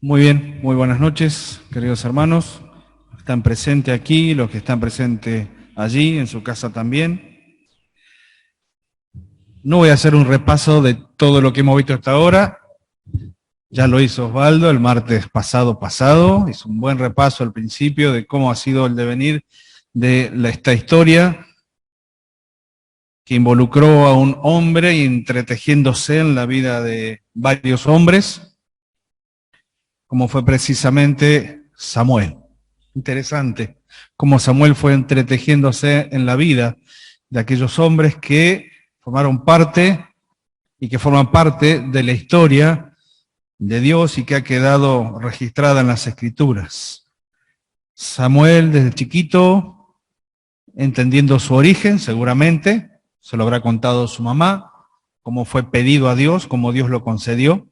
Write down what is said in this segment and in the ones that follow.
Muy bien, muy buenas noches, queridos hermanos. Están presentes aquí, los que están presentes allí, en su casa también. No voy a hacer un repaso de todo lo que hemos visto hasta ahora. Ya lo hizo Osvaldo el martes pasado. Hizo un buen repaso al principio de cómo ha sido el devenir de esta historia que involucró a un hombre entretejiéndose en la vida de varios hombres, como fue precisamente Samuel. Interesante cómo Samuel fue entretejiéndose en la vida de aquellos hombres que formaron parte y que forman parte de la historia de Dios y que ha quedado registrada en las Escrituras. Samuel desde chiquito, entendiendo su origen, seguramente, se lo habrá contado su mamá, cómo fue pedido a Dios, cómo Dios lo concedió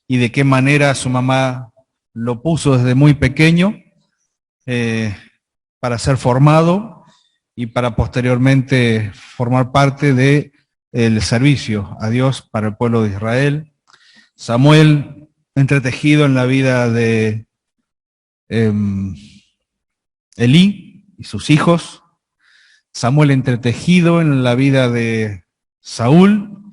y de qué manera su mamá lo puso desde muy pequeño para ser formado y para posteriormente formar parte del servicio a Dios para el pueblo de Israel. Samuel, entretejido en la vida de Elí y sus hijos. Samuel, entretejido en la vida de Saúl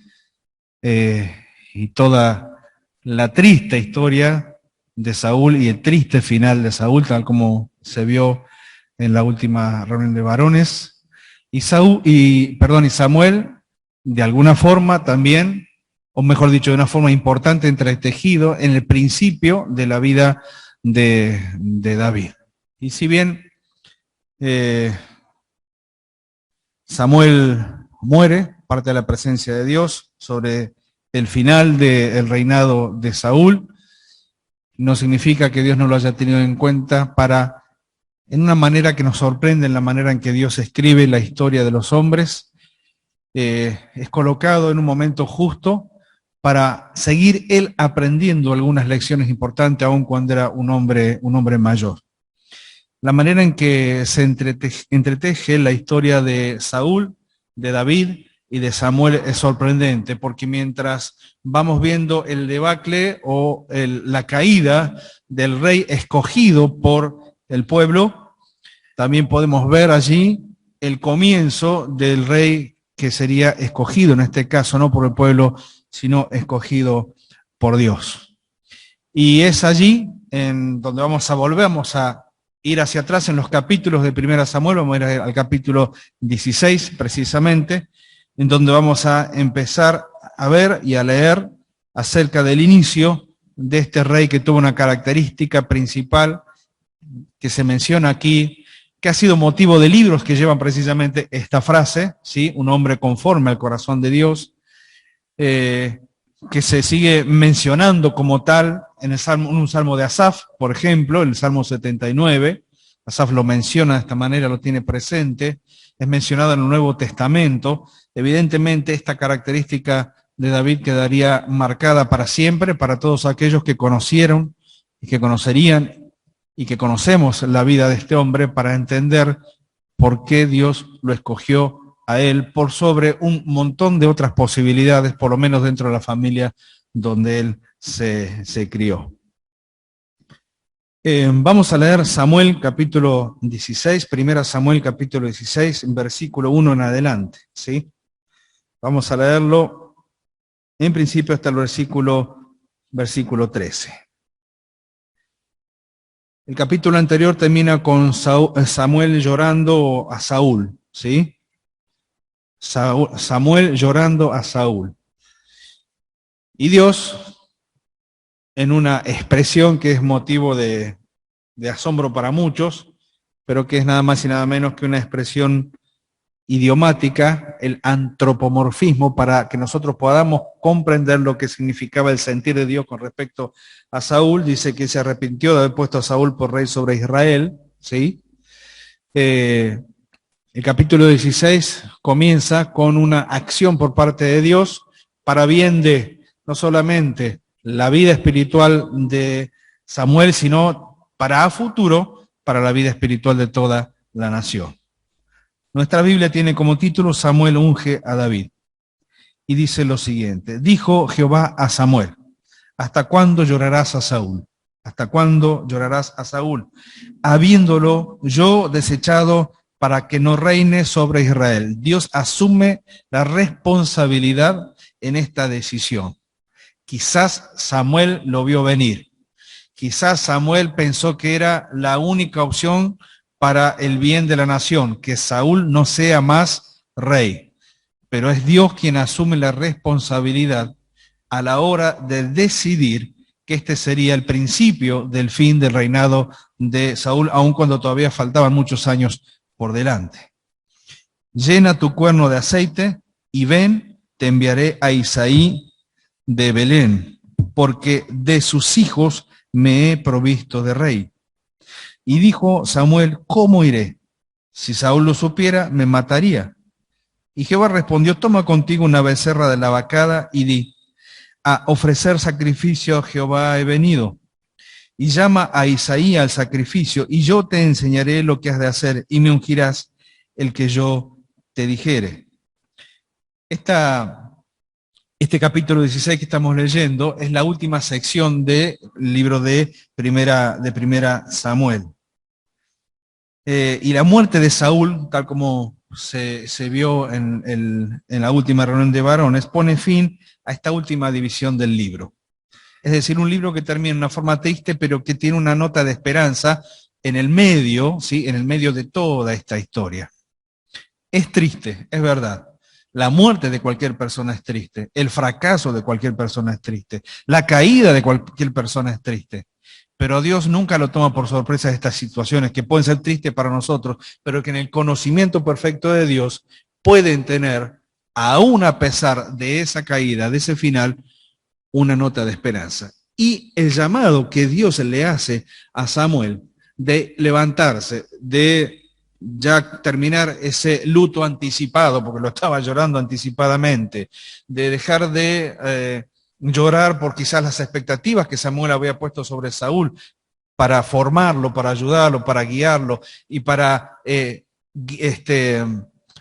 y toda la triste historia de Saúl y el triste final de Saúl, tal como se vio en la última reunión de varones. Y Samuel, de alguna forma también, o mejor dicho, de una forma importante, entretejido en el principio de la vida de David. Y si bien Samuel muere, parte de la presencia de Dios, sobre el final del reinado de Saúl, no significa que Dios no lo haya tenido en cuenta para, en una manera que nos sorprende, en la manera en que Dios escribe la historia de los hombres, es colocado en un momento justo para seguir él aprendiendo algunas lecciones importantes, aun cuando era un hombre mayor. La manera en que se entreteje la historia de Saúl, de David y de Samuel es sorprendente, porque mientras vamos viendo el debacle o la caída del rey escogido por el pueblo, también podemos ver allí el comienzo del rey que sería escogido, en este caso no por el pueblo, sino escogido por Dios. Y es allí en donde vamos a ir hacia atrás en los capítulos de 1 Samuel, vamos a ir al capítulo 16 precisamente, en donde vamos a empezar a ver y a leer acerca del inicio de este rey que tuvo una característica principal que se menciona aquí, que ha sido motivo de libros que llevan precisamente esta frase, ¿sí? Un hombre conforme al corazón de Dios, que se sigue mencionando como tal en un salmo de Asaf, por ejemplo, el Salmo 79, Asaf lo menciona de esta manera, lo tiene presente, es mencionado en el Nuevo Testamento. Evidentemente esta característica de David quedaría marcada para siempre, para todos aquellos que conocieron y que conocerían y que conocemos la vida de este hombre para entender por qué Dios lo escogió a él por sobre un montón de otras posibilidades, por lo menos dentro de la familia donde él se crió. Vamos a leer Samuel capítulo 16, 1 Samuel capítulo 16, versículo 1 en adelante, ¿sí? Vamos a leerlo en principio hasta el versículo 13. El capítulo anterior termina con Samuel llorando a Saúl, ¿sí? Samuel llorando a Saúl. Y Dios, en una expresión que es motivo de asombro para muchos, pero que es nada más y nada menos que una expresión idiomática, el antropomorfismo, para que nosotros podamos comprender lo que significaba el sentir de Dios con respecto a Saúl. Dice que se arrepintió de haber puesto a Saúl por rey sobre Israel, ¿sí? El capítulo 16 comienza con una acción por parte de Dios para bien de no solamente la vida espiritual de Samuel, sino para a futuro, para la vida espiritual de toda la nación. Nuestra Biblia tiene como título Samuel unge a David. Y dice lo siguiente: dijo Jehová a Samuel, ¿hasta cuándo llorarás a Saúl? ¿Hasta cuándo llorarás a Saúl, habiéndolo yo desechado para que no reine sobre Israel? Dios asume la responsabilidad en esta decisión. Quizás Samuel lo vio venir. Quizás Samuel pensó que era la única opción para el bien de la nación, que Saúl no sea más rey. Pero es Dios quien asume la responsabilidad a la hora de decidir que este sería el principio del fin del reinado de Saúl, aun cuando todavía faltaban muchos años por delante. Llena tu cuerno de aceite y ven, te enviaré a Isaí de Belén, porque de sus hijos me he provisto de rey. Y dijo Samuel, ¿cómo iré? Si Saúl lo supiera, me mataría. Y Jehová respondió, toma contigo una becerra de la vacada y di, a ofrecer sacrificio a Jehová he venido. Y llama a Isaí al sacrificio, y yo te enseñaré lo que has de hacer, y me ungirás el que yo te dijere. Este capítulo 16 que estamos leyendo es la última sección del libro de primera Samuel. Y la muerte de Saúl, tal como se vio en la última reunión de varones, pone fin a esta última división del libro. Es decir, un libro que termina en una forma triste, pero que tiene una nota de esperanza en el medio, ¿sí? En el medio de toda esta historia. Es triste, es verdad. La muerte de cualquier persona es triste. El fracaso de cualquier persona es triste. La caída de cualquier persona es triste. Pero Dios nunca lo toma por sorpresa estas situaciones que pueden ser tristes para nosotros, pero que en el conocimiento perfecto de Dios pueden tener, aún a pesar de esa caída, de ese final, una nota de esperanza. Y el llamado que Dios le hace a Samuel de levantarse, de ya terminar ese luto anticipado, porque lo estaba llorando anticipadamente, de dejar de llorar por quizás las expectativas que Samuel había puesto sobre Saúl para formarlo, para ayudarlo, para guiarlo y para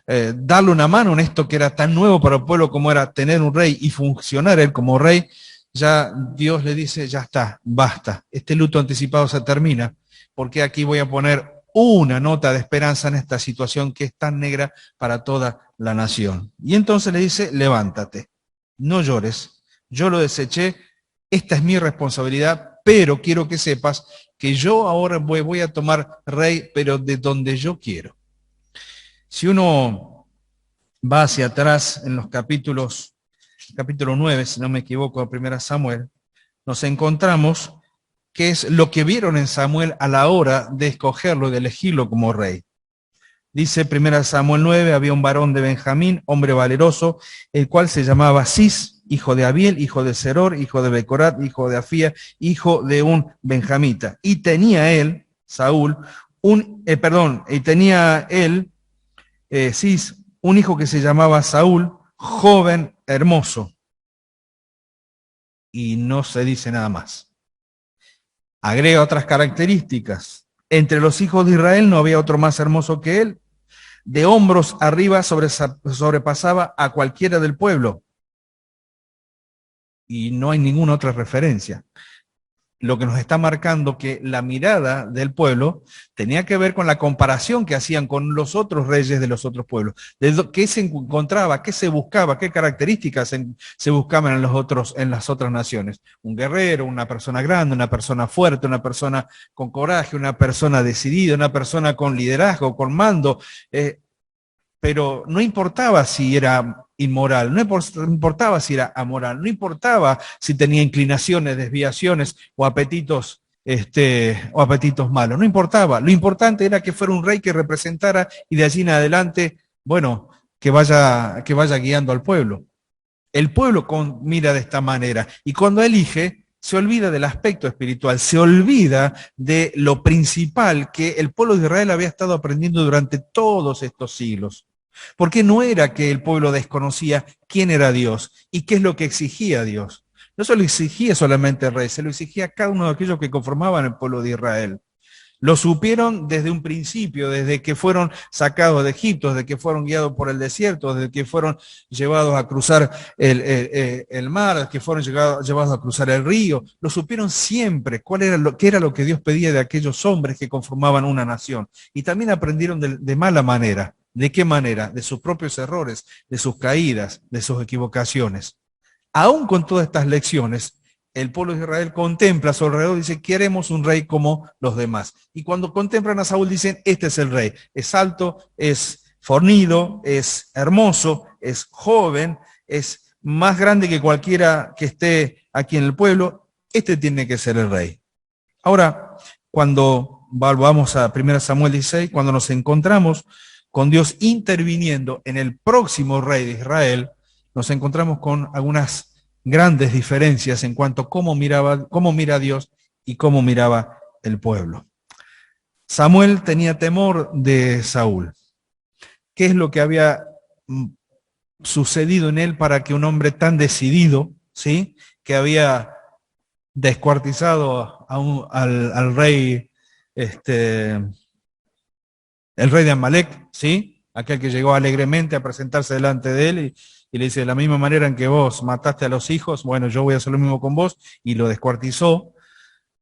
darle una mano en esto que era tan nuevo para el pueblo como era tener un rey y funcionar él como rey. Ya Dios le dice, ya está, basta, este luto anticipado se termina, porque aquí voy a poner una nota de esperanza en esta situación que es tan negra para toda la nación. Y entonces le dice, levántate, no llores, yo lo deseché, esta es mi responsabilidad, pero quiero que sepas que yo ahora voy a tomar rey, pero de donde yo quiero. Si uno va hacia atrás en los capítulo 9, si no me equivoco, de 1 Samuel, nos encontramos que es lo que vieron en Samuel a la hora de escogerlo, de elegirlo como rey. Dice 1 Samuel 9, había un varón de Benjamín, hombre valeroso, el cual se llamaba Cis, hijo de Abiel, hijo de Seror, hijo de Becorat, hijo de Afía, hijo de un benjamita. Y tenía él, Saúl, Cis, un hijo que se llamaba Saúl, joven, hermoso. Y no se dice nada más. Agrega otras características. Entre los hijos de Israel no había otro más hermoso que él. De hombros arriba sobrepasaba a cualquiera del pueblo. Y no hay ninguna otra referencia. Lo que nos está marcando que la mirada del pueblo tenía que ver con la comparación que hacían con los otros reyes de los otros pueblos. De qué se encontraba, qué se buscaba, qué características se buscaban en las otras naciones. Un guerrero, una persona grande, una persona fuerte, una persona con coraje, una persona decidida, una persona con liderazgo, con mando. Pero no importaba si era inmoral, no importaba si era amoral, no importaba si tenía inclinaciones, desviaciones o apetitos malos, no importaba. Lo importante era que fuera un rey que representara y de allí en adelante, bueno, que vaya guiando al pueblo. El pueblo mira de esta manera y cuando elige se olvida del aspecto espiritual, se olvida de lo principal que el pueblo de Israel había estado aprendiendo durante todos estos siglos. Porque no era que el pueblo desconocía quién era Dios y qué es lo que exigía Dios. No se lo exigía solamente el rey, se lo exigía a cada uno de aquellos que conformaban el pueblo de Israel. Lo supieron desde un principio, desde que fueron sacados de Egipto, desde que fueron guiados por el desierto, desde que fueron llevados a cruzar el mar, que fueron llevados a cruzar el río. Lo supieron siempre, qué era lo que Dios pedía de aquellos hombres que conformaban una nación. Y también aprendieron de mala manera. ¿De qué manera? De sus propios errores, de sus caídas, de sus equivocaciones. Aún con todas estas lecciones, el pueblo de Israel contempla a su alrededor y dice, queremos un rey como los demás. Y cuando contemplan a Saúl dicen, este es el rey. Es alto, es fornido, es hermoso, es joven, es más grande que cualquiera que esté aquí en el pueblo. Este tiene que ser el rey. Ahora, cuando vamos a 1 Samuel 16, cuando nos encontramos con Dios interviniendo en el próximo rey de Israel, nos encontramos con algunas grandes diferencias en cuanto a cómo mira Dios y cómo miraba el pueblo. Samuel tenía temor de Saúl. ¿Qué es lo que había sucedido en él para que un hombre tan decidido, ¿sí?, que había descuartizado al rey, el rey de Amalek, ¿sí?, aquel que llegó alegremente a presentarse delante de él y le dice, de la misma manera en que vos mataste a los hijos, bueno, yo voy a hacer lo mismo con vos, y lo descuartizó.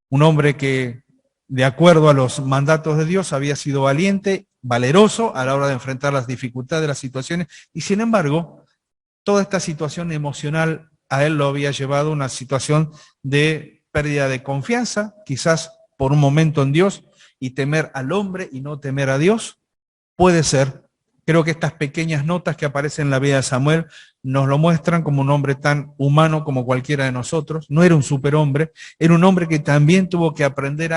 Un hombre que, de acuerdo a los mandatos de Dios, había sido valiente, valeroso a la hora de enfrentar las dificultades de las situaciones, y sin embargo, toda esta situación emocional a él lo había llevado a una situación de pérdida de confianza, quizás por un momento en Dios, y temer al hombre y no temer a Dios. Puede ser. Creo que estas pequeñas notas que aparecen en la vida de Samuel nos lo muestran como un hombre tan humano como cualquiera de nosotros. No era un superhombre, era un hombre que también tuvo que aprender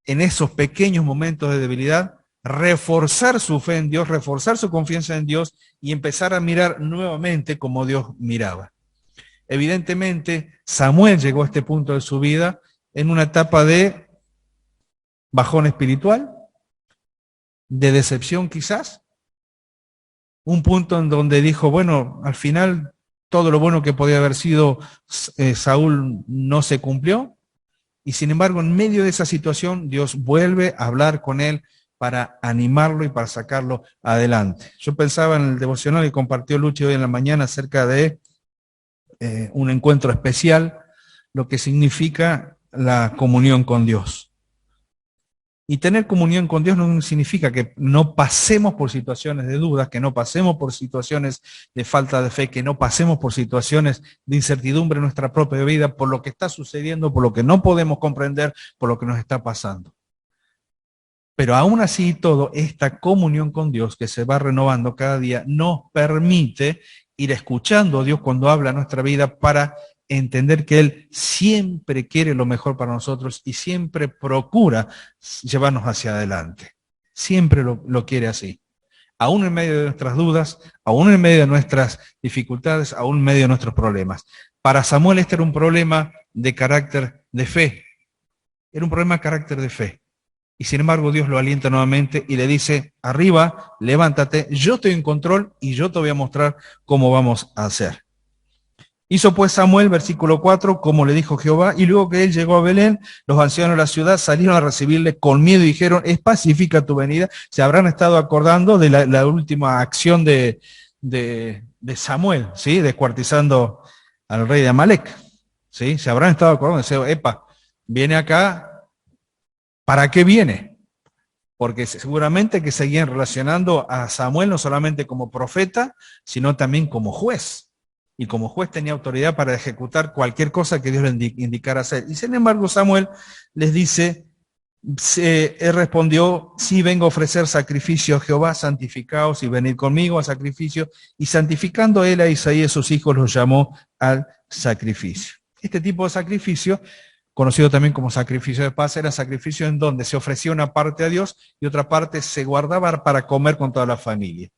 en esos pequeños momentos de debilidad, reforzar su fe en Dios, reforzar su confianza en Dios y empezar a mirar nuevamente como Dios miraba. Evidentemente, Samuel llegó a este punto de su vida en una etapa de bajón espiritual, de decepción quizás, un punto en donde dijo, bueno, al final todo lo bueno que podía haber sido Saúl no se cumplió, y sin embargo en medio de esa situación Dios vuelve a hablar con él para animarlo y para sacarlo adelante. Yo pensaba en el devocional que compartió Luchi hoy en la mañana acerca de un encuentro especial, lo que significa la comunión con Dios. Y tener comunión con Dios no significa que no pasemos por situaciones de dudas, que no pasemos por situaciones de falta de fe, que no pasemos por situaciones de incertidumbre en nuestra propia vida, por lo que está sucediendo, por lo que no podemos comprender, por lo que nos está pasando. Pero aún así todo, esta comunión con Dios que se va renovando cada día nos permite ir escuchando a Dios cuando habla a nuestra vida para entender que Él siempre quiere lo mejor para nosotros y siempre procura llevarnos hacia adelante. Siempre lo quiere así. Aún en medio de nuestras dudas, aún en medio de nuestras dificultades, aún en medio de nuestros problemas. Para Samuel este era un problema de carácter de fe. Era un problema de carácter de fe. Y sin embargo Dios lo alienta nuevamente y le dice, arriba, levántate, yo estoy en control y yo te voy a mostrar cómo vamos a hacer. Hizo pues Samuel, versículo 4, como le dijo Jehová, y luego que él llegó a Belén, los ancianos de la ciudad salieron a recibirle con miedo y dijeron, es pacífica tu venida. Se habrán estado acordando de la última acción de Samuel, ¿sí? Descuartizando al rey de Amalek, ¿sí? Se habrán estado acordando, diciendo, epa, viene acá. ¿Para qué viene? Porque seguramente que seguían relacionando a Samuel no solamente como profeta, sino también como juez. Y como juez tenía autoridad para ejecutar cualquier cosa que Dios le indicara hacer. Y sin embargo Samuel les dice, él respondió, sí vengo a ofrecer sacrificio a Jehová, santificaos y venid conmigo a sacrificio. Y santificando él a Isaí y a sus hijos los llamó al sacrificio. Este tipo de sacrificio, conocido también como sacrificio de paz, era sacrificio en donde se ofrecía una parte a Dios y otra parte se guardaba para comer con toda la familia.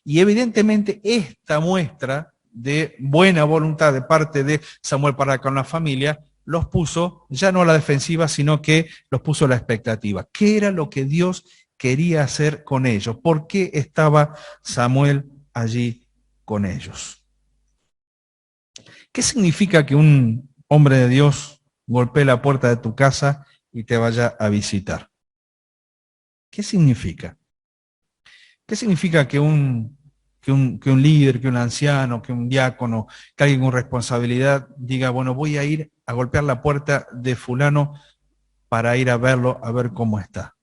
Y evidentemente esta muestra de buena voluntad de parte de Samuel para con la familia los puso ya no a la defensiva, sino que los puso a la expectativa. ¿Qué era lo que Dios quería hacer con ellos? ¿Por qué estaba Samuel allí con ellos? ¿Qué significa que un hombre de Dios golpee la puerta de tu casa y te vaya a visitar? ¿Qué significa? ¿Qué significa que un líder, que un anciano, que un diácono, que alguien con responsabilidad diga, bueno, voy a ir a golpear la puerta de fulano para ir a verlo, a ver cómo está?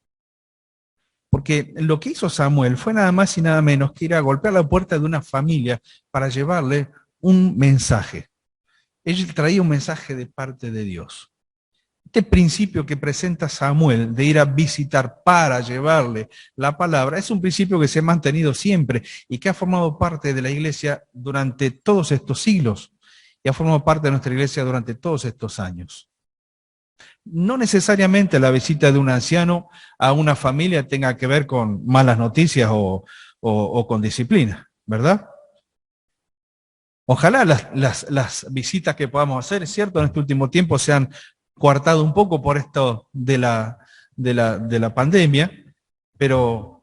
Porque lo que hizo Samuel fue nada más y nada menos que ir a golpear la puerta de una familia para llevarle un mensaje. Él traía un mensaje de parte de Dios. Este principio que presenta Samuel de ir a visitar para llevarle la palabra es un principio que se ha mantenido siempre y que ha formado parte de la iglesia durante todos estos siglos y ha formado parte de nuestra iglesia durante todos estos años. No necesariamente la visita de un anciano a una familia tenga que ver con malas noticias o con disciplina, ¿verdad? Ojalá las visitas que podamos hacer, es cierto, en este último tiempo se han coartado un poco por esto de la pandemia, pero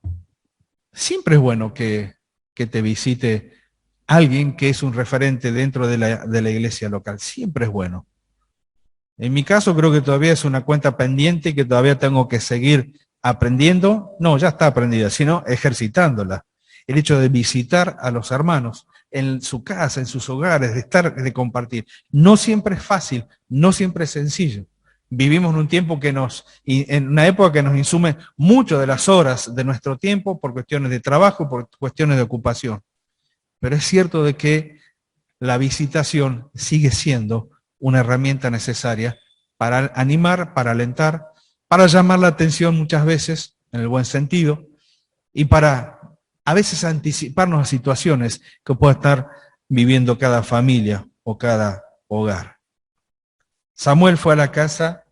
siempre es bueno que te visite alguien que es un referente dentro de la iglesia local. Siempre es bueno. En mi caso creo que todavía es una cuenta pendiente que todavía tengo que seguir aprendiendo. No, ya está aprendida, sino ejercitándola. El hecho de visitar a los hermanos en su casa, en sus hogares, de estar, de compartir. No siempre es fácil, no siempre es sencillo. Vivimos en un tiempo en una época que nos insume mucho de las horas de nuestro tiempo por cuestiones de trabajo, por cuestiones de ocupación. Pero es cierto de que la visitación sigue siendo una herramienta necesaria para animar, para alentar, para llamar la atención muchas veces, en el buen sentido, y para a veces anticiparnos a situaciones que pueda estar viviendo cada familia o cada hogar. Samuel fue a la casa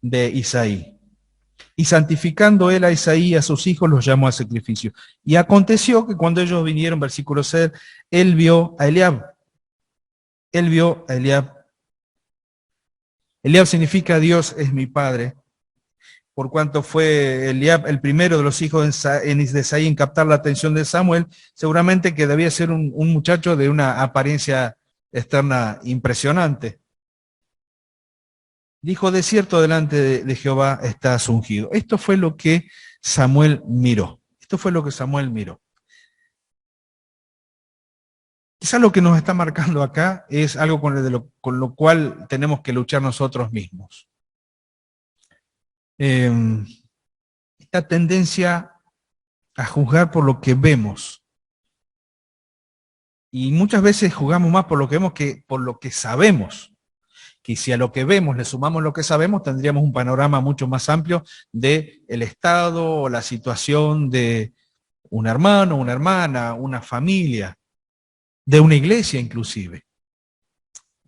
de Isaí, y santificando él a Isaí y a sus hijos, los llamó a sacrificio. Y aconteció que cuando ellos vinieron, versículo 6, él vio a Eliab. Él vio a Eliab. Eliab significa Dios es mi padre, por cuanto fue Eliab el primero de los hijos de Isaí en captar la atención de Samuel, seguramente que debía ser un muchacho de una apariencia externa impresionante. Dijo, de cierto delante de Jehová estás ungido. Esto fue lo que Samuel miró. Esto fue lo que Samuel miró. Quizás lo que nos está marcando acá es algo con lo cual tenemos que luchar nosotros mismos. Esta tendencia a juzgar por lo que vemos. Y muchas veces juzgamos más por lo que vemos que por lo que sabemos. Que si a lo que vemos le sumamos lo que sabemos, tendríamos un panorama mucho más amplio del estado o la situación de un hermano, una hermana, una familia, de una iglesia inclusive.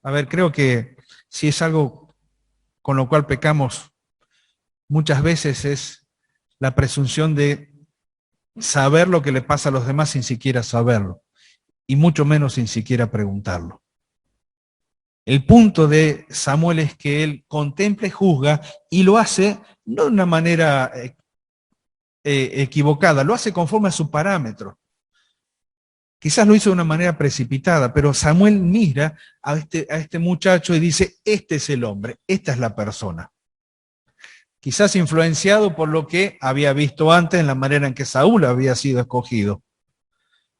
A ver, creo que si es algo con lo cual pecamos muchas veces es la presunción de saber lo que le pasa a los demás sin siquiera saberlo, y mucho menos sin siquiera preguntarlo. El punto de Samuel es que él contempla y juzga, y lo hace no de una manera equivocada, lo hace conforme a su parámetro. Quizás lo hizo de una manera precipitada, pero Samuel mira a este muchacho y dice, este es el hombre, esta es la persona. Quizás influenciado por lo que había visto antes en la manera en que Saúl había sido escogido.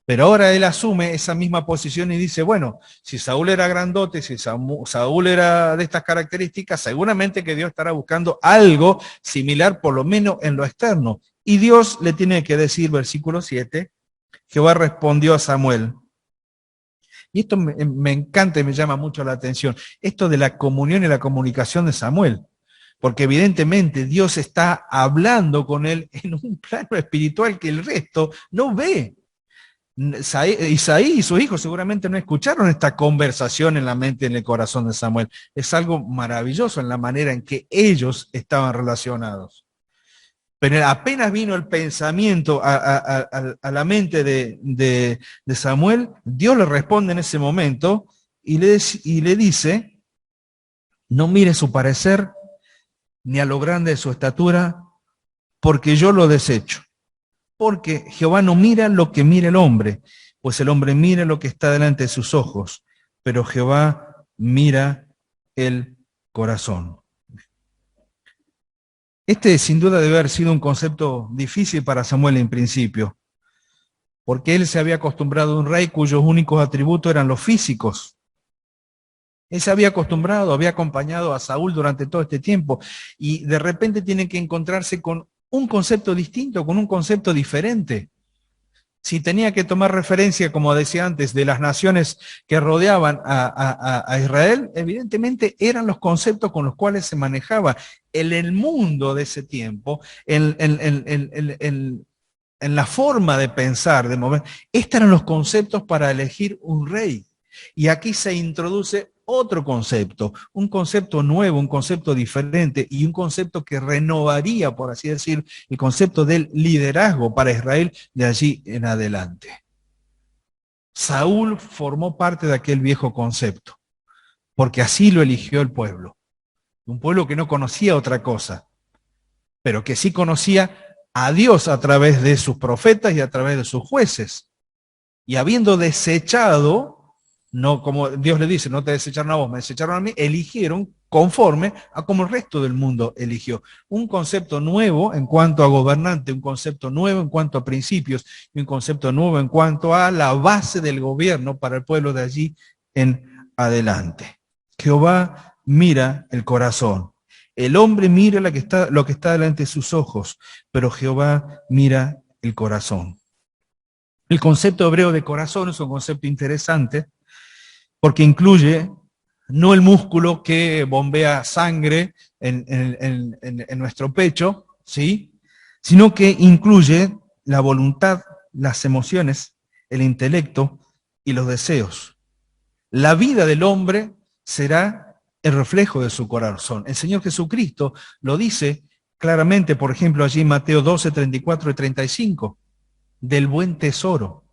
Pero ahora él asume esa misma posición y dice, bueno, si Saúl era grandote, si Saúl era de estas características, seguramente que Dios estará buscando algo similar, por lo menos en lo externo. Y Dios le tiene que decir, versículo 7, Jehová respondió a Samuel. Y esto me encanta y me llama mucho la atención, esto de la comunión y la comunicación de Samuel. Porque evidentemente Dios está hablando con él en un plano espiritual que el resto no ve. Isaí y sus hijos seguramente no escucharon esta conversación en la mente y en el corazón de Samuel. Es algo maravilloso en la manera en que ellos estaban relacionados. Pero apenas vino el pensamiento a la mente de Samuel, Dios le responde en ese momento y le dice, no mire su parecer ni a lo grande de su estatura, porque yo lo desecho. Porque Jehová no mira lo que mira el hombre, pues el hombre mira lo que está delante de sus ojos, pero Jehová mira el corazón. Este sin duda debe haber sido un concepto difícil para Samuel en principio, porque él se había acostumbrado a un rey cuyos únicos atributos eran los físicos. Él se había acostumbrado, había acompañado a Saúl durante todo este tiempo, y de repente tiene que encontrarse con un concepto distinto, con un concepto diferente. Si tenía que tomar referencia, como decía antes, de las naciones que rodeaban a Israel, evidentemente eran los conceptos con los cuales se manejaba en el mundo de ese tiempo, en la forma de pensar, de mover. Estos eran los conceptos para elegir un rey. Y aquí se introduce otro concepto, un concepto nuevo, un concepto diferente y un concepto que renovaría, por así decir, el concepto del liderazgo para Israel de allí en adelante. Saúl formó parte de aquel viejo concepto, porque así lo eligió el pueblo. Un pueblo que no conocía otra cosa, pero que sí conocía a Dios a través de sus profetas y a través de sus jueces. Y habiendo desechado, no como Dios le dice, no te desecharon a vos, me desecharon a mí, eligieron conforme a como el resto del mundo eligió. Un concepto nuevo en cuanto a gobernante, un concepto nuevo en cuanto a principios y un concepto nuevo en cuanto a la base del gobierno para el pueblo de allí en adelante. Jehová mira el corazón. El hombre mira lo que está delante de sus ojos, pero Jehová mira el corazón. El concepto hebreo de corazón es un concepto interesante porque incluye no el músculo que bombea sangre en nuestro pecho, ¿sí? Sino que incluye la voluntad, las emociones, el intelecto y los deseos. La vida del hombre será el reflejo de su corazón. El Señor Jesucristo lo dice claramente, por ejemplo, allí en Mateo 12, 34 y 35, del buen tesoro,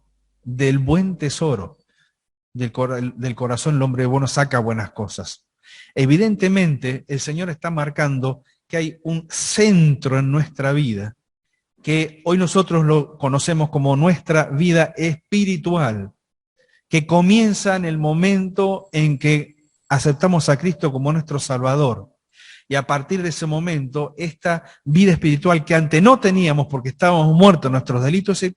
del corazón el hombre bueno saca buenas cosas. Evidentemente, el Señor está marcando que hay un centro en nuestra vida, que hoy nosotros lo conocemos como nuestra vida espiritual, que comienza en el momento en que aceptamos a Cristo como nuestro Salvador. Y a partir de ese momento, esta vida espiritual que antes no teníamos porque estábamos muertos en nuestros delitos y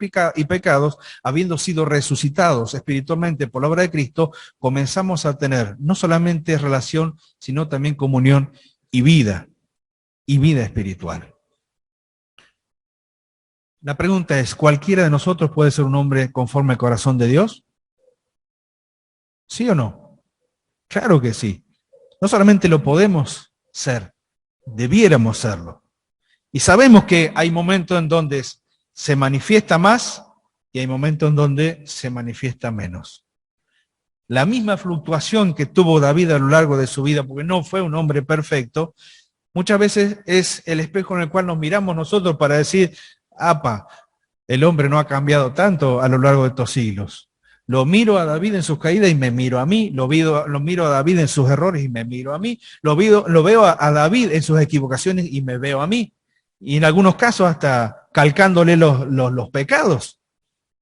pecados, habiendo sido resucitados espiritualmente por la obra de Cristo, comenzamos a tener no solamente relación, sino también comunión y vida espiritual. La pregunta es, ¿cualquiera de nosotros puede ser un hombre conforme al corazón de Dios? ¿Sí o no? Claro que sí. No solamente lo podemos ser, debiéramos serlo. Y sabemos que hay momentos en donde se manifiesta más y hay momentos en donde se manifiesta menos. La misma fluctuación que tuvo David a lo largo de su vida, porque no fue un hombre perfecto, muchas veces es el espejo en el cual nos miramos nosotros para decir, apa, el hombre no ha cambiado tanto a lo largo de estos siglos. Lo miro a David en sus caídas y me miro a mí, lo miro a David en sus errores y me miro a mí, lo veo a David en sus equivocaciones y me veo a mí. Y en algunos casos hasta calcándole los pecados.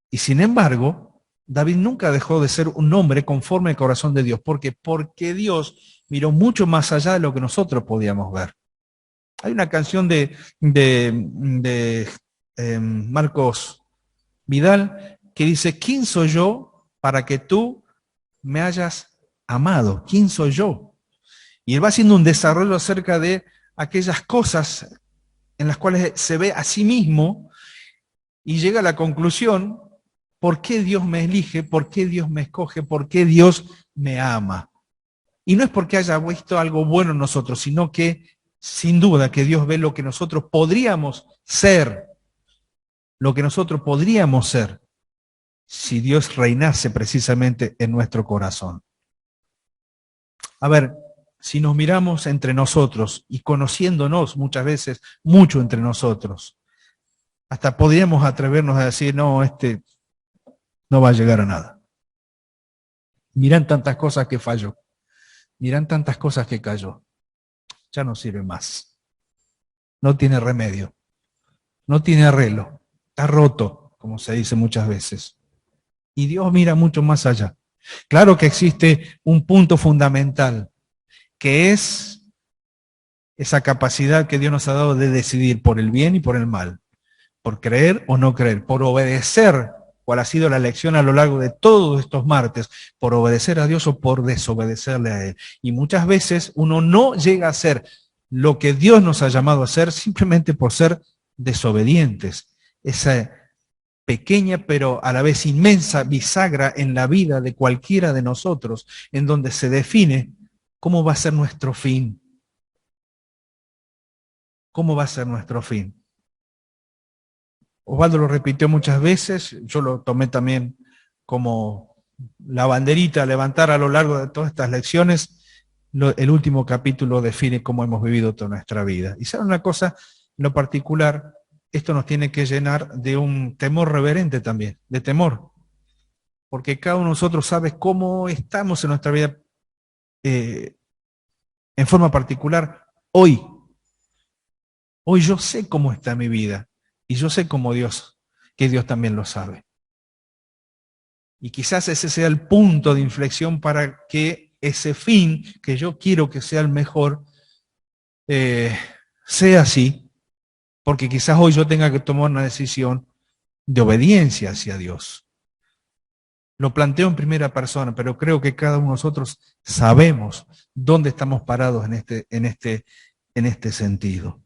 Y sin embargo, David nunca dejó de ser un hombre conforme al corazón de Dios. ¿Por qué? Porque Dios miró mucho más allá de lo que nosotros podíamos ver. Hay una canción de Marcos Vidal que dice, ¿quién soy yo para que tú me hayas amado? ¿Quién soy yo? Y él va haciendo un desarrollo acerca de aquellas cosas en las cuales se ve a sí mismo y llega a la conclusión, ¿por qué Dios me elige? ¿Por qué Dios me escoge? ¿Por qué Dios me ama? Y no es porque haya visto algo bueno en nosotros, sino que sin duda que Dios ve lo que nosotros podríamos ser, lo que nosotros podríamos ser, si Dios reinase precisamente en nuestro corazón. A ver, si nos miramos entre nosotros y conociéndonos muchas veces, mucho entre nosotros, hasta podríamos atrevernos a decir, no, este no va a llegar a nada. Miran tantas cosas que falló, miran tantas cosas que cayó, ya no sirve más. No tiene remedio, no tiene arreglo, está roto, como se dice muchas veces. Y Dios mira mucho más allá. Claro que existe un punto fundamental, que es esa capacidad que Dios nos ha dado de decidir por el bien y por el mal, por creer o no creer, por obedecer, cuál ha sido la elección a lo largo de todos estos martes, por obedecer a Dios o por desobedecerle a Él. Y muchas veces uno no llega a hacer lo que Dios nos ha llamado a hacer simplemente por ser desobedientes. Esa pequeña pero a la vez inmensa bisagra en la vida de cualquiera de nosotros, en donde se define cómo va a ser nuestro fin. ¿Cómo va a ser nuestro fin? Osvaldo lo repitió muchas veces, yo lo tomé también como la banderita a levantar a lo largo de todas estas lecciones. El último capítulo define cómo hemos vivido toda nuestra vida. Y saben una cosa, en lo particular, esto nos tiene que llenar de un temor reverente también, de temor. Porque cada uno de nosotros sabe cómo estamos en nuestra vida en forma particular hoy. Hoy yo sé cómo está mi vida y yo sé cómo Dios, que Dios también lo sabe. Y quizás ese sea el punto de inflexión para que ese fin, que yo quiero que sea el mejor, sea así, porque quizás hoy yo tenga que tomar una decisión de obediencia hacia Dios. Lo planteo en primera persona, pero creo que cada uno de nosotros sabemos dónde estamos parados en este sentido.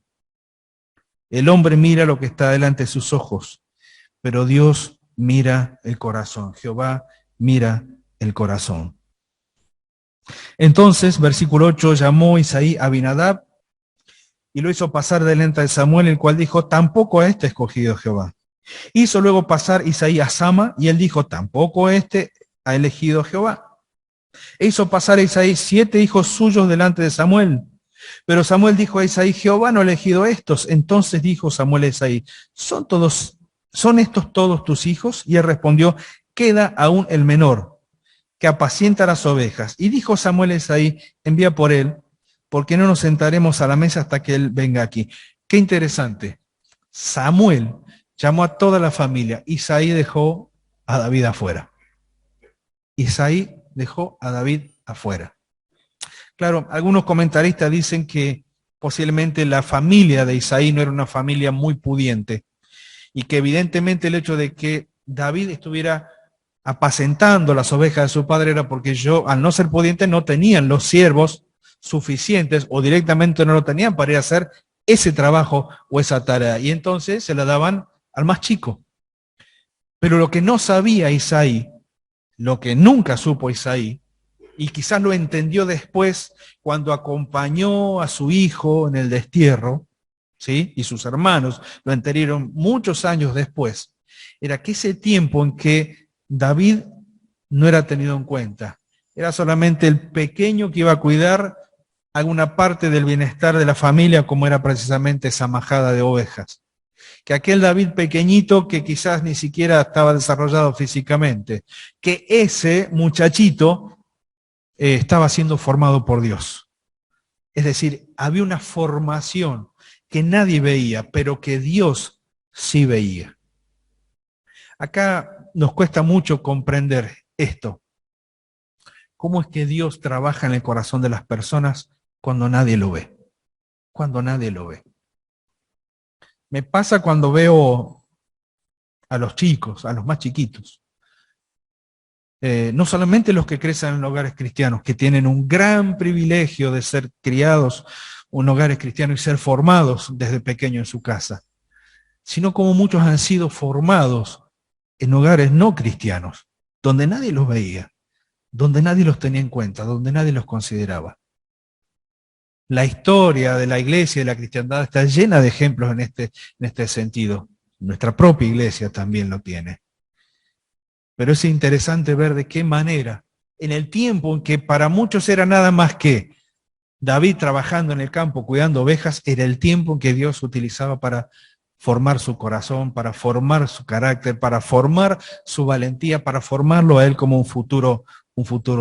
El hombre mira lo que está delante de sus ojos, pero Dios mira el corazón. Jehová mira el corazón. Entonces, versículo 8, llamó Isaí a Abinadab y lo hizo pasar delante de Samuel, el cual dijo, tampoco a este escogido Jehová. Hizo luego pasar Isaí a Sama, y él dijo, tampoco este ha elegido Jehová. E hizo pasar a Isaí 7 hijos suyos delante de Samuel. Pero Samuel dijo a Isaí, Jehová no ha elegido estos. Entonces dijo Samuel a Isaí, ¿son estos todos tus hijos? Y él respondió, queda aún el menor, que apacienta las ovejas. Y dijo Samuel a Isaí, envía por él, porque no nos sentaremos a la mesa hasta que él venga aquí. Qué interesante. Samuel llamó a toda la familia. Isaí dejó a David afuera. Isaí dejó a David afuera. Claro, algunos comentaristas dicen que posiblemente la familia de Isaí no era una familia muy pudiente y que evidentemente el hecho de que David estuviera apacentando las ovejas de su padre era porque al no ser pudiente, no tenían los siervos suficientes o directamente no lo tenían para ir a hacer ese trabajo o esa tarea. Y entonces se la daban al más chico. Pero lo que no sabía Isaí, lo que nunca supo Isaí, y quizás lo entendió después cuando acompañó a su hijo en el destierro, ¿sí? Y sus hermanos lo entendieron muchos años después, era que ese tiempo en que David no era tenido en cuenta, era solamente el pequeño que iba a cuidar alguna parte del bienestar de la familia, como era precisamente esa majada de ovejas. Que aquel David pequeñito que quizás ni siquiera estaba desarrollado físicamente, que ese muchachito estaba siendo formado por Dios. Es decir, había una formación que nadie veía, pero que Dios sí veía. Acá nos cuesta mucho comprender esto. ¿Cómo es que Dios trabaja en el corazón de las personas cuando nadie lo ve? Cuando nadie lo ve. Me pasa cuando veo a los chicos, a los más chiquitos. No solamente los que crecen en hogares cristianos, que tienen un gran privilegio de ser criados en hogares cristianos y ser formados desde pequeño en su casa, sino como muchos han sido formados en hogares no cristianos, donde nadie los veía, donde nadie los tenía en cuenta, donde nadie los consideraba. La historia de la iglesia y de la cristiandad está llena de ejemplos en este sentido. Nuestra propia iglesia también lo tiene. Pero es interesante ver de qué manera, en el tiempo en que para muchos era nada más que David trabajando en el campo cuidando ovejas, era el tiempo en que Dios utilizaba para formar su corazón, para formar su carácter, para formar su valentía, para formarlo a él como un futuro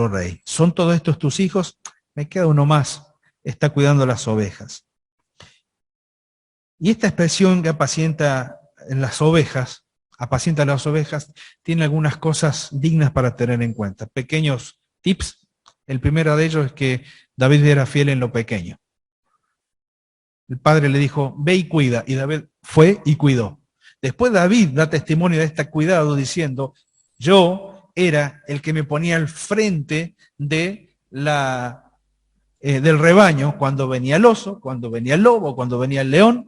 rey. ¿Son todos estos tus hijos? Me queda uno más, está cuidando las ovejas. Y esta expresión que apacienta las ovejas, tiene algunas cosas dignas para tener en cuenta. Pequeños tips. El primero de ellos es que David era fiel en lo pequeño. el padre le dijo, ve y cuida, y David fue y cuidó. Después David da testimonio de este cuidado diciendo, yo era el que me ponía al frente de del rebaño cuando venía el oso, cuando venía el lobo, cuando venía el león,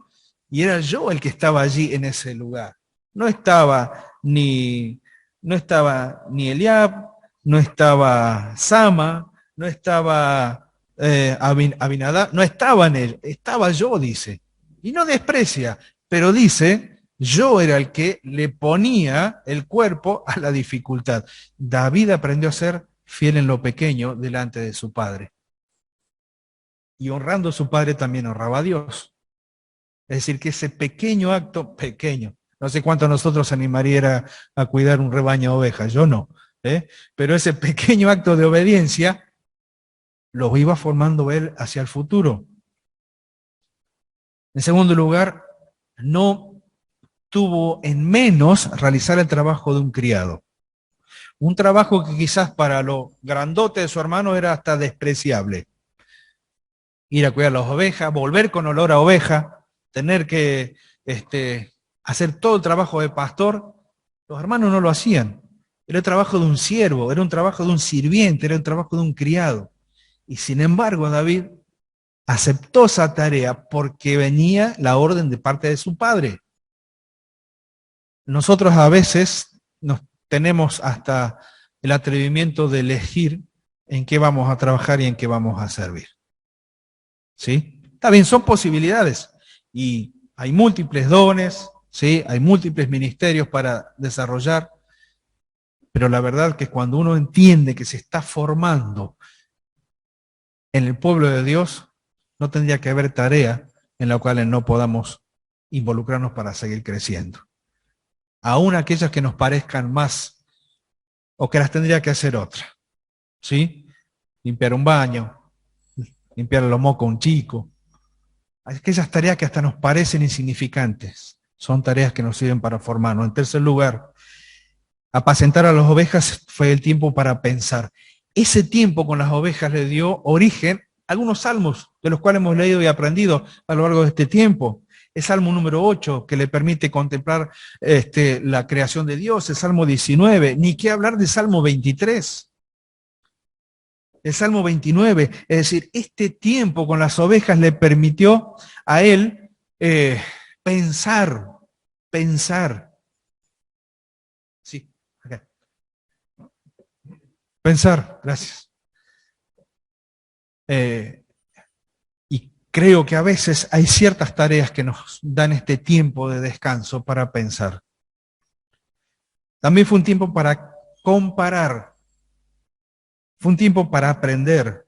y era yo el que estaba allí en ese lugar. No estaba ni, no estaba ni Eliab, no estaba Sama, no estaba Abinadab, no estaban ellos, estaba yo, dice. Y no desprecia, pero dice, yo era el que le ponía el cuerpo a la dificultad. David aprendió a ser fiel en lo pequeño delante de su padre. Y honrando a su padre también honraba a Dios. Es decir, que ese pequeño acto, pequeño, no sé cuánto nosotros animaría a cuidar un rebaño de ovejas, yo no, pero ese pequeño acto de obediencia los iba formando él hacia el futuro. En segundo lugar, no tuvo en menos realizar el trabajo de un criado. Un trabajo que quizás para lo grandote de su hermano era hasta despreciable. Ir a cuidar las ovejas, volver con olor a oveja, tener que hacer todo el trabajo de pastor, los hermanos no lo hacían. Era el trabajo de un siervo, era un trabajo de un sirviente, era un trabajo de un criado. Y sin embargo, David aceptó esa tarea porque venía la orden de parte de su padre. Nosotros a veces nos tenemos hasta el atrevimiento de elegir en qué vamos a trabajar y en qué vamos a servir. ¿Sí? Está bien, son posibilidades y hay múltiples dones, ¿sí? Hay múltiples ministerios para desarrollar, pero la verdad que cuando uno entiende que se está formando en el pueblo de Dios, no tendría que haber tarea en la cual no podamos involucrarnos para seguir creciendo. Aún aquellas que nos parezcan más o que las tendría que hacer otra, ¿sí? Limpiar un baño, limpiar los mocos a un chico. Aquellas tareas que hasta nos parecen insignificantes, son tareas que nos sirven para formarnos. En tercer lugar, apacentar a las ovejas fue el tiempo para pensar. Ese tiempo con las ovejas le dio origen a algunos salmos, de los cuales hemos leído y aprendido a lo largo de este tiempo. El Salmo número 8, que le permite contemplar la creación de Dios, el Salmo 19, ni qué hablar del Salmo 23. El Salmo 29, es decir, este tiempo con las ovejas le permitió a él pensar. Sí, acá. Pensar, gracias. Y creo que a veces hay ciertas tareas que nos dan este tiempo de descanso para pensar. También fue un tiempo para comparar. Fue un tiempo para aprender.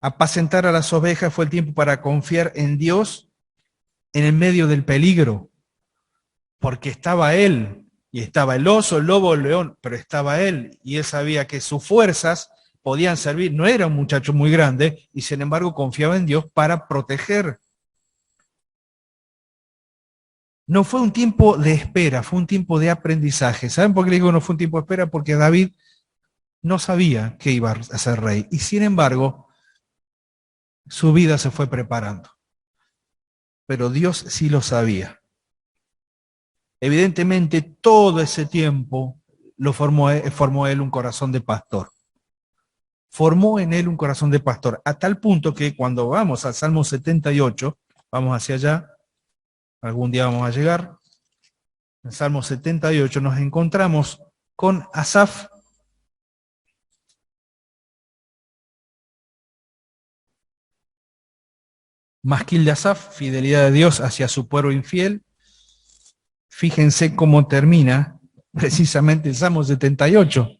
Apacentar a las ovejas fue el tiempo para confiar en Dios en el medio del peligro, porque estaba él, y estaba el oso, el lobo, el león, pero estaba él, y él sabía que sus fuerzas podían servir, no era un muchacho muy grande, y sin embargo confiaba en Dios para proteger. No fue un tiempo de espera, fue un tiempo de aprendizaje. ¿Saben por qué le digo no fue un tiempo de espera? Porque David no sabía que iba a ser rey, y sin embargo su vida se fue preparando. Pero Dios sí lo sabía. Evidentemente, todo ese tiempo lo formó él un corazón de pastor. Formó en él un corazón de pastor, a tal punto que cuando vamos al Salmo 78, vamos hacia allá, algún día vamos a llegar, en Salmo 78 nos encontramos con Asaf. Masquil de Asaf, fidelidad de Dios hacia su pueblo infiel. Fíjense cómo termina precisamente el Salmo 78.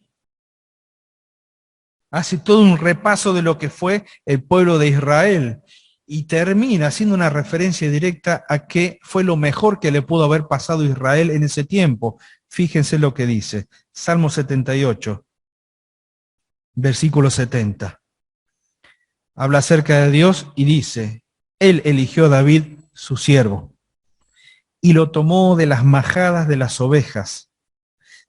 Hace todo un repaso de lo que fue el pueblo de Israel y termina haciendo una referencia directa a qué fue lo mejor que le pudo haber pasado a Israel en ese tiempo. Fíjense lo que dice, Salmo 78, versículo 70. Habla acerca de Dios y dice, Él eligió a David, su siervo, y lo tomó de las majadas de las ovejas.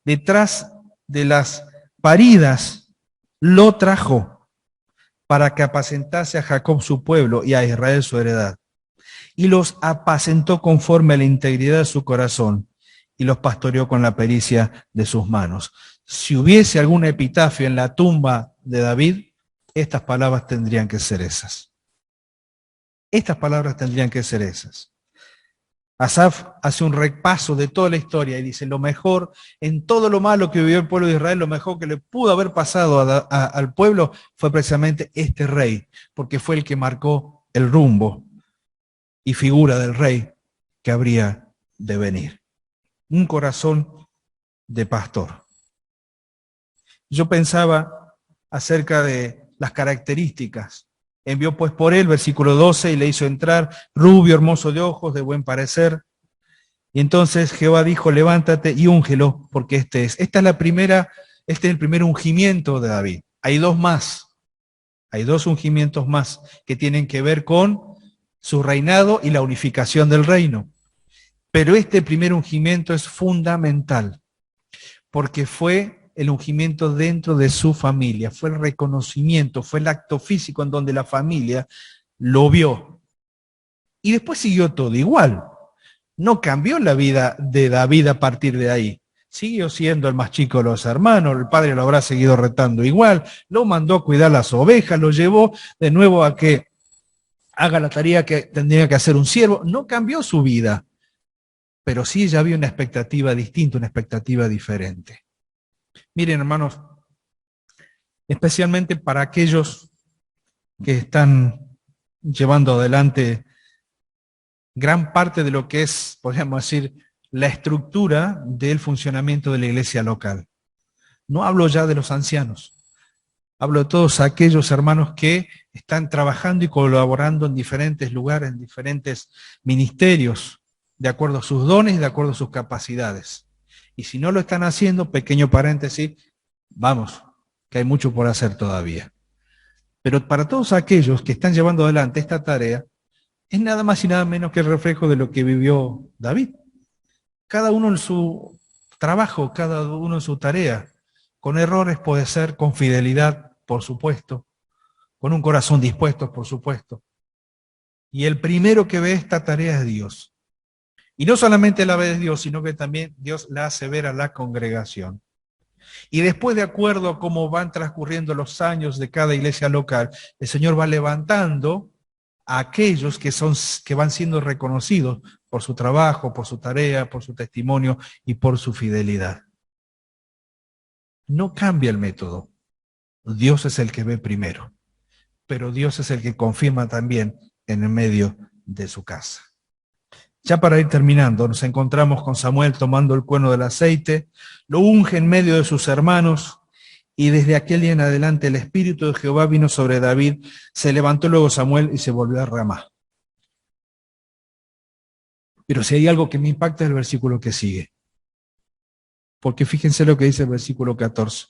Detrás de las paridas lo trajo para que apacentase a Jacob su pueblo y a Israel su heredad. y los apacentó conforme a la integridad de su corazón, y los pastoreó con la pericia de sus manos. Si hubiese algún epitafio en la tumba de David, estas palabras tendrían que ser esas. Estas palabras tendrían que ser esas. Asaf hace un repaso de toda la historia y dice, lo mejor, en todo lo malo que vivió el pueblo de Israel, lo mejor que le pudo haber pasado al pueblo fue precisamente este rey, porque fue el que marcó el rumbo y figura del rey que habría de venir. Un corazón de pastor. Yo pensaba acerca de las características. Envió pues por él, versículo 12, y le hizo entrar, rubio, hermoso de ojos, de buen parecer. Y entonces Jehová dijo, levántate y úngelo, porque este es el primer ungimiento de David. Hay dos más, hay dos ungimientos más que tienen que ver con su reinado y la unificación del reino. Pero este primer ungimiento es fundamental, porque fue el ungimiento dentro de su familia, fue el reconocimiento, fue el acto físico en donde la familia lo vio. Y después siguió todo igual. No cambió la vida de David a partir de ahí. Siguió siendo el más chico de los hermanos, el padre lo habrá seguido retando igual, lo mandó a cuidar las ovejas, lo llevó de nuevo a que haga la tarea que tendría que hacer un siervo. No cambió su vida, pero sí ya había una expectativa distinta, una expectativa diferente. Miren, hermanos, especialmente para aquellos que están llevando adelante gran parte de lo que es, podríamos decir, la estructura del funcionamiento de la iglesia local. No hablo ya de los ancianos, hablo de todos aquellos hermanos que están trabajando y colaborando en diferentes lugares, en diferentes ministerios, de acuerdo a sus dones y de acuerdo a sus capacidades. Y si no lo están haciendo, pequeño paréntesis, vamos, que hay mucho por hacer todavía. Pero para todos aquellos que están llevando adelante esta tarea, es nada más y nada menos que el reflejo de lo que vivió David. Cada uno en su trabajo, cada uno en su tarea, con errores puede ser, con fidelidad, por supuesto, con un corazón dispuesto, por supuesto. Y el primero que ve esta tarea es Dios. Y no solamente la ve Dios, sino que también Dios la hace ver a la congregación. Y después, de acuerdo a cómo van transcurriendo los años de cada iglesia local, el Señor va levantando a aquellos que van siendo reconocidos por su trabajo, por su tarea, por su testimonio y por su fidelidad. No cambia el método. Dios es el que ve primero, pero Dios es el que confirma también en el medio de su casa. Ya para ir terminando, nos encontramos con Samuel tomando el cuerno del aceite, lo unge en medio de sus hermanos, y desde aquel día en adelante el Espíritu de Jehová vino sobre David, se levantó luego Samuel y se volvió a Ramá. Pero si hay algo que me impacta es el versículo que sigue. Porque fíjense lo que dice el versículo 14.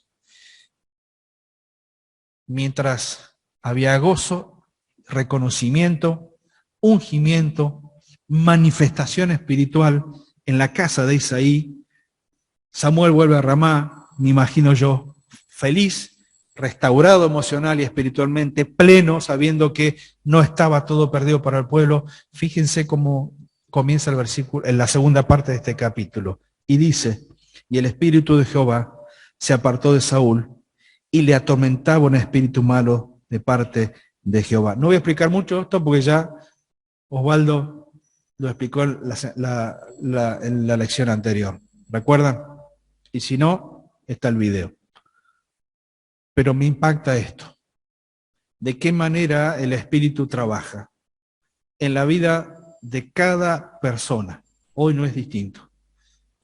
Mientras había gozo, reconocimiento, ungimiento, manifestación espiritual en la casa de Isaí, Samuel vuelve a Ramá, me imagino yo, feliz, restaurado emocional y espiritualmente, pleno, sabiendo que no estaba todo perdido para el pueblo. Fíjense cómo comienza el versículo, en la segunda parte de este capítulo. Y dice, y el espíritu de Jehová se apartó de Saúl y le atormentaba un espíritu malo de parte de Jehová. No voy a explicar mucho esto porque ya Osvaldo lo explicó en la lección anterior. ¿Recuerdan? Y si no, está el video. Pero me impacta esto. ¿De qué manera el Espíritu trabaja en la vida de cada persona? Hoy no es distinto.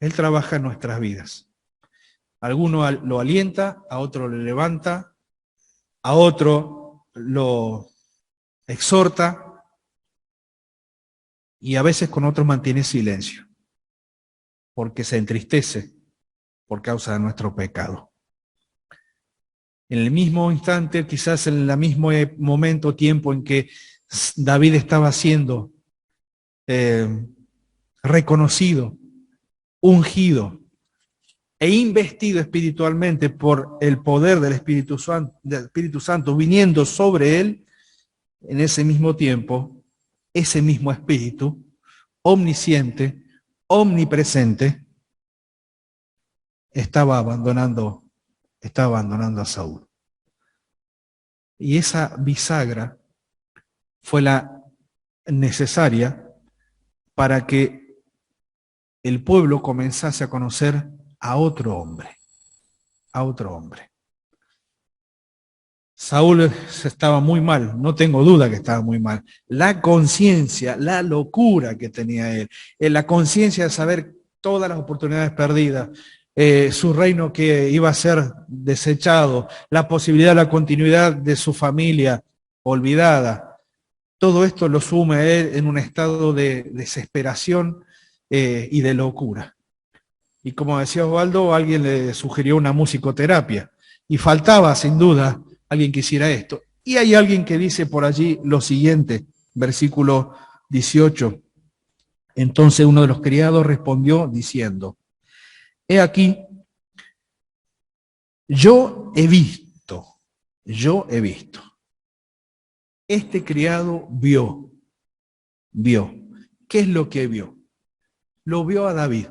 Él trabaja en nuestras vidas. A alguno lo alienta, a otro le levanta, a otro lo exhorta, y a veces con otros mantiene silencio, porque se entristece por causa de nuestro pecado. En el mismo instante, quizás en el mismo momento, tiempo en que David estaba siendo reconocido, ungido e investido espiritualmente por el poder del Espíritu Santo viniendo sobre él, en ese mismo tiempo, ese mismo espíritu, omnisciente, omnipresente, estaba abandonando a Saúl. Y esa bisagra fue la necesaria para que el pueblo comenzase a conocer a otro hombre, a otro hombre. Saúl estaba muy mal, no tengo duda que estaba muy mal. La conciencia, la locura que tenía él, la conciencia de saber todas las oportunidades perdidas, su reino que iba a ser desechado, la posibilidad de la continuidad de su familia olvidada, todo esto lo sume a él en un estado de desesperación y de locura. Y como decía Osvaldo, alguien le sugirió una musicoterapia y faltaba sin duda alguien que hiciera esto. Y hay alguien que dice por allí lo siguiente, versículo 18. Entonces uno de los criados respondió diciendo, he aquí, yo he visto. Este criado vio. ¿Qué es lo que vio? Lo vio a David.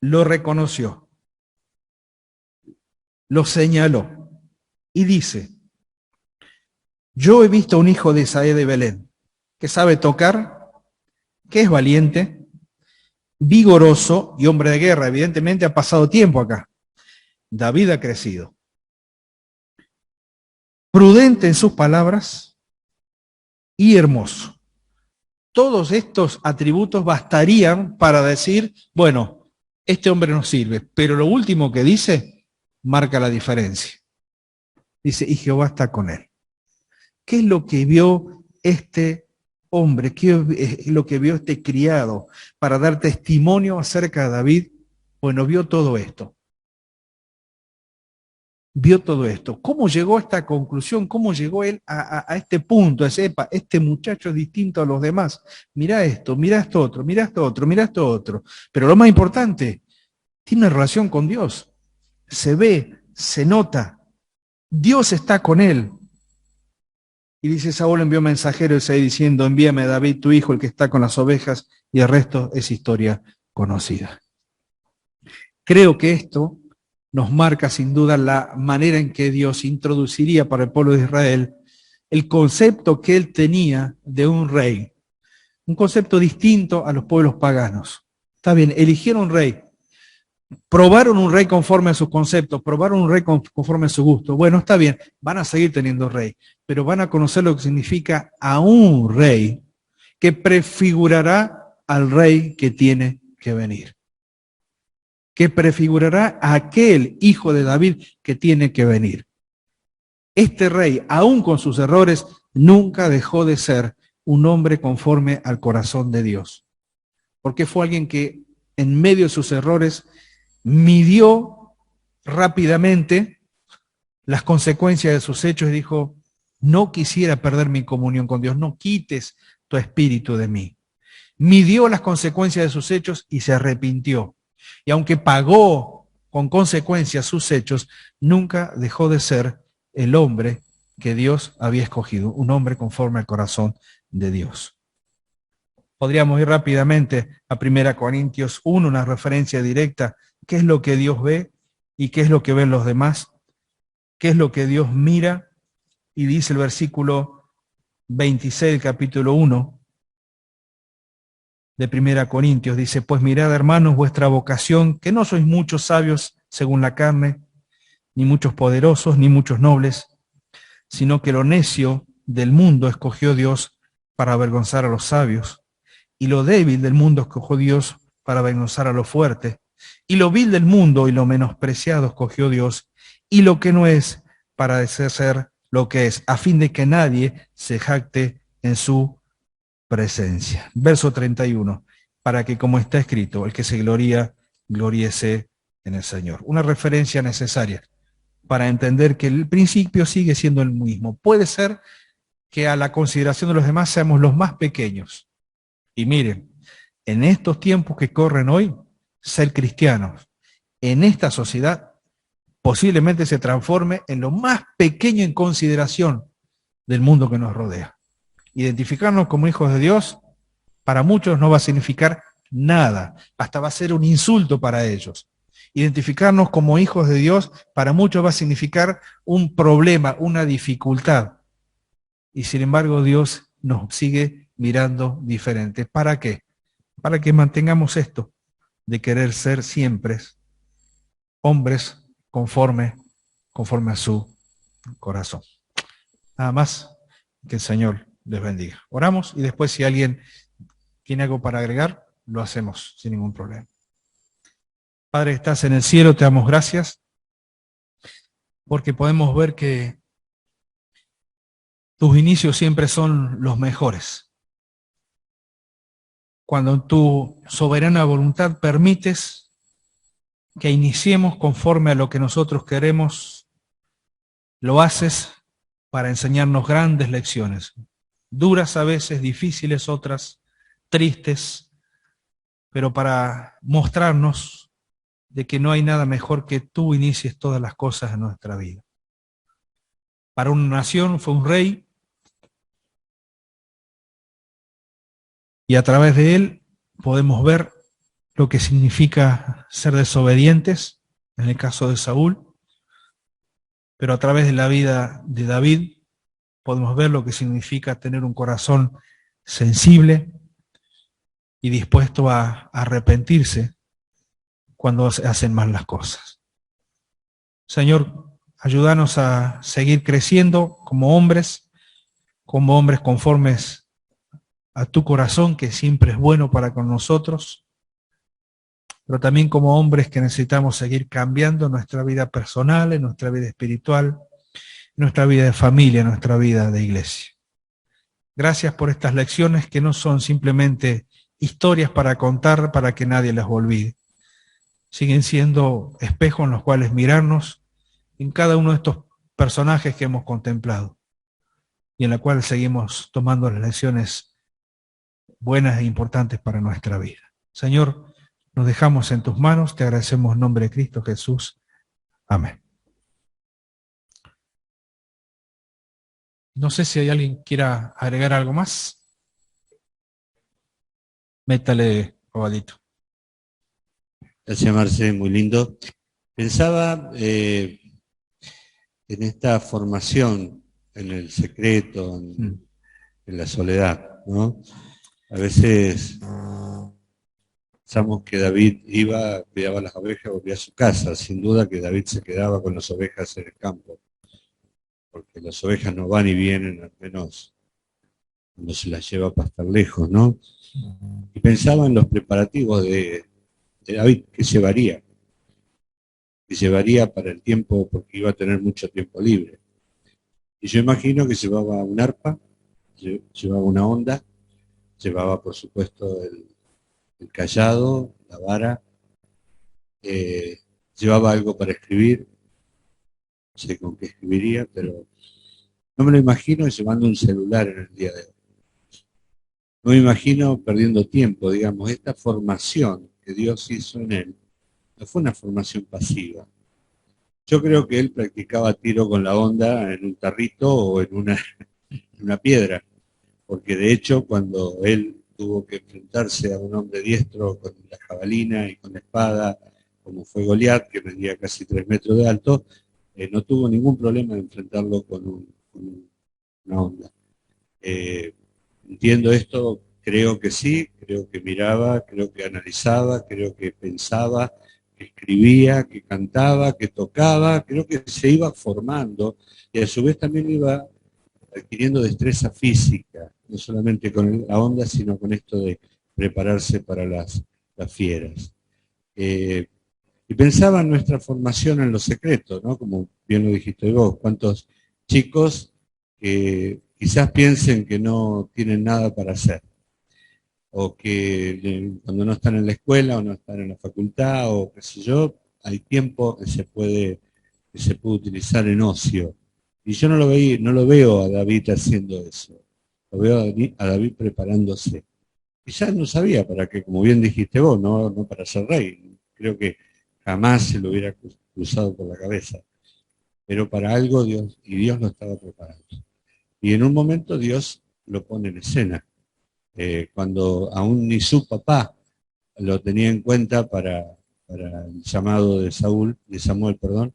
Lo reconoció. Lo señaló. Y dice, yo he visto a un hijo de Isaí de Belén, que sabe tocar, que es valiente, vigoroso y hombre de guerra. Evidentemente ha pasado tiempo acá. David ha crecido. Prudente en sus palabras y hermoso. Todos estos atributos bastarían para decir, bueno, este hombre nos sirve. Pero lo último que dice marca la diferencia. Dice, y Jehová está con él. ¿Qué es lo que vio este hombre? ¿Qué es lo que vio este criado para dar testimonio acerca de David? Bueno, vio todo esto. Vio todo esto. ¿Cómo llegó a esta conclusión? ¿Cómo llegó él a este punto? Sepa, este muchacho es distinto a los demás. Mirá esto, mirá esto otro, mirá esto otro, mirá esto otro. Pero lo más importante, tiene una relación con Dios. Se ve, se nota. Dios está con él. Y dice, Saúl envió mensajeros ahí diciendo, envíame a David, tu hijo, el que está con las ovejas, y el resto es historia conocida. Creo que esto nos marca sin duda la manera en que Dios introduciría para el pueblo de Israel el concepto que él tenía de un rey. Un concepto distinto a los pueblos paganos. Está bien, eligieron un rey. Probaron un rey conforme a sus conceptos, probaron un rey conforme a su gusto. Bueno, está bien, van a seguir teniendo rey, pero van a conocer lo que significa a un rey que prefigurará al rey que tiene que venir. Que prefigurará a aquel hijo de David que tiene que venir. Este rey, aun con sus errores, nunca dejó de ser un hombre conforme al corazón de Dios. Porque fue alguien que en medio de sus errores midió rápidamente las consecuencias de sus hechos y dijo, no quisiera perder mi comunión con Dios, no quites tu espíritu de mí. Midió las consecuencias de sus hechos y se arrepintió. Y aunque pagó con consecuencias sus hechos, nunca dejó de ser el hombre que Dios había escogido, un hombre conforme al corazón de Dios. Podríamos ir rápidamente a 1 Corintios 1, una referencia directa. ¿Qué es lo que Dios ve y qué es lo que ven los demás? ¿Qué es lo que Dios mira? Y dice el versículo 26 del capítulo 1 de 1 Corintios, dice, pues mirad, hermanos, vuestra vocación, que no sois muchos sabios según la carne, ni muchos poderosos, ni muchos nobles, sino que lo necio del mundo escogió Dios para avergonzar a los sabios, y lo débil del mundo escogió Dios para avergonzar a lo fuerte, y lo vil del mundo y lo menospreciado escogió Dios, y lo que no es para hacer lo que es, a fin de que nadie se jacte en su presencia. Verso 31, para que como está escrito, el que se gloría, gloríese en el Señor. Una referencia necesaria para entender que el principio sigue siendo el mismo. Puede ser que a la consideración de los demás seamos los más pequeños. Y miren, en estos tiempos que corren hoy, ser cristianos en esta sociedad posiblemente se transforme en lo más pequeño en consideración del mundo que nos rodea. Identificarnos como hijos de Dios para muchos no va a significar nada, hasta va a ser un insulto para ellos. Identificarnos como hijos de Dios para muchos va a significar un problema, una dificultad. Y sin embargo Dios nos sigue mirando diferente. ¿Para qué? Para que mantengamos esto de querer ser siempre hombres conforme a su corazón. Nada más, que el Señor les bendiga. Oramos y después si alguien tiene algo para agregar, lo hacemos sin ningún problema. Padre, estás en el cielo, te damos gracias porque podemos ver que tus inicios siempre son los mejores. Cuando en tu soberana voluntad permites que iniciemos conforme a lo que nosotros queremos, lo haces para enseñarnos grandes lecciones, duras a veces, difíciles otras, tristes, pero para mostrarnos de que no hay nada mejor que tú inicies todas las cosas en nuestra vida. Para una nación fue un rey, y a través de él podemos ver lo que significa ser desobedientes, en el caso de Saúl, pero a través de la vida de David podemos ver lo que significa tener un corazón sensible y dispuesto a arrepentirse cuando se hacen mal las cosas. Señor, ayúdanos a seguir creciendo como hombres conformes a tu corazón, que siempre es bueno para con nosotros, pero también como hombres que necesitamos seguir cambiando nuestra vida personal, en nuestra vida espiritual, nuestra vida de familia, nuestra vida de iglesia. Gracias por estas lecciones que no son simplemente historias para contar para que nadie las olvide. Siguen siendo espejos en los cuales mirarnos en cada uno de estos personajes que hemos contemplado y en la cual seguimos tomando las lecciones buenas e importantes para nuestra vida. Señor, nos dejamos en tus manos, te agradecemos en nombre de Cristo Jesús. Amén. No sé si hay alguien que quiera agregar algo más. Métale, Robadito. Gracias, Marce, muy lindo. Pensaba en esta formación, en el secreto, en la soledad, ¿no? A veces pensamos que David iba, cuidaba las ovejas, volvía a su casa. Sin duda que David se quedaba con las ovejas en el campo, porque las ovejas no van y vienen, al menos cuando se las lleva a pastar lejos, ¿no? Y pensaba en los preparativos de David, que llevaría para el tiempo, porque iba a tener mucho tiempo libre. Y yo imagino que llevaba un arpa, llevaba una onda, llevaba por supuesto el cayado, la vara, llevaba algo para escribir, no sé con qué escribiría, pero no me lo imagino llevando un celular en el día de hoy. No me imagino perdiendo tiempo, digamos, esta formación que Dios hizo en él, no fue una formación pasiva. Yo creo que él practicaba tiro con la onda en un tarrito o en una piedra, porque de hecho cuando él tuvo que enfrentarse a un hombre diestro con la jabalina y con la espada, como fue Goliat, que medía casi 3 metros de alto, no tuvo ningún problema de enfrentarlo con una onda. Entiendo esto, creo que sí, creo que miraba, creo que analizaba, creo que pensaba, que escribía, que cantaba, que tocaba, creo que se iba formando y a su vez también iba adquiriendo destreza física, no solamente con la onda, sino con esto de prepararse para las fieras. Y pensaba en nuestra formación en lo secreto, ¿no? Como bien lo dijiste vos, cuántos chicos que quizás piensen que no tienen nada para hacer, o que cuando no están en la escuela o no están en la facultad, o qué sé yo, hay tiempo que se puede utilizar en ocio. Y yo no lo veo a David haciendo eso. Lo veo a David preparándose. Quizás no sabía para qué, como bien dijiste vos, no para ser rey. Creo que jamás se lo hubiera cruzado por la cabeza. Pero para algo Dios lo estaba preparando. Y en un momento Dios lo pone en escena. Cuando aún ni su papá lo tenía en cuenta para el llamado de Samuel, perdón,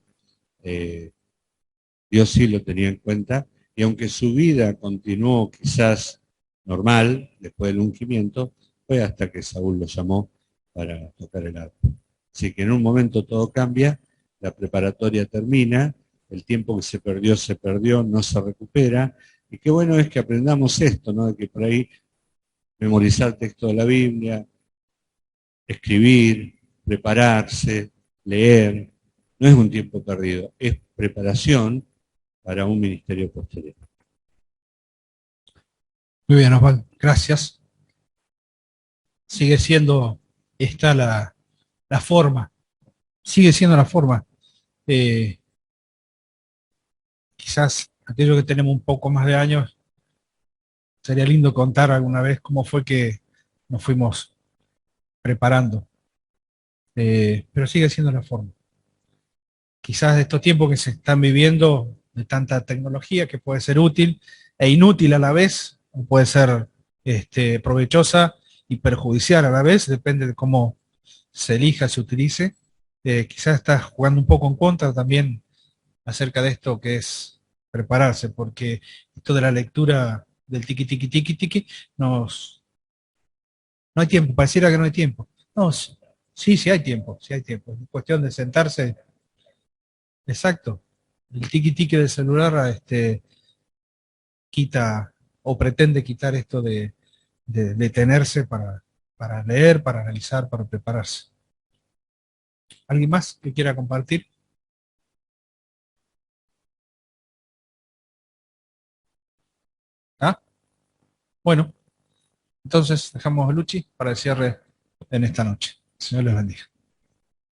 Dios sí lo tenía en cuenta, y aunque su vida continuó quizás normal, después del ungimiento, fue hasta que Saúl lo llamó para tocar el arpa. Así que en un momento todo cambia, la preparatoria termina, el tiempo que se perdió, no se recupera, y qué bueno es que aprendamos esto, ¿no? De que por ahí memorizar texto de la Biblia, escribir, prepararse, leer, no es un tiempo perdido, es preparación para un ministerio posterior. Muy bien, Osvaldo, gracias. Sigue siendo esta la forma, sigue siendo la forma. Eh, Quizás aquellos que tenemos un poco más de años, sería lindo contar alguna vez cómo fue que nos fuimos preparando. Pero sigue siendo la forma. Quizás de estos tiempos que se están viviendo, de tanta tecnología que puede ser útil e inútil a la vez, o puede ser provechosa y perjudicial a la vez, depende de cómo se elija, se utilice. Quizás está jugando un poco en contra también acerca de esto que es prepararse, porque esto de la lectura del tiki tiki tiki tiki no hay tiempo, pareciera que no hay tiempo. No, sí, sí hay tiempo, sí hay tiempo. Es cuestión de sentarse. Exacto. El tiki tiki del celular quita o pretende quitar esto de detenerse para leer, para analizar, para prepararse. ¿Alguien más que quiera compartir? ¿Ah? Bueno, entonces dejamos a Luchi para el cierre en esta noche. Señor les bendiga.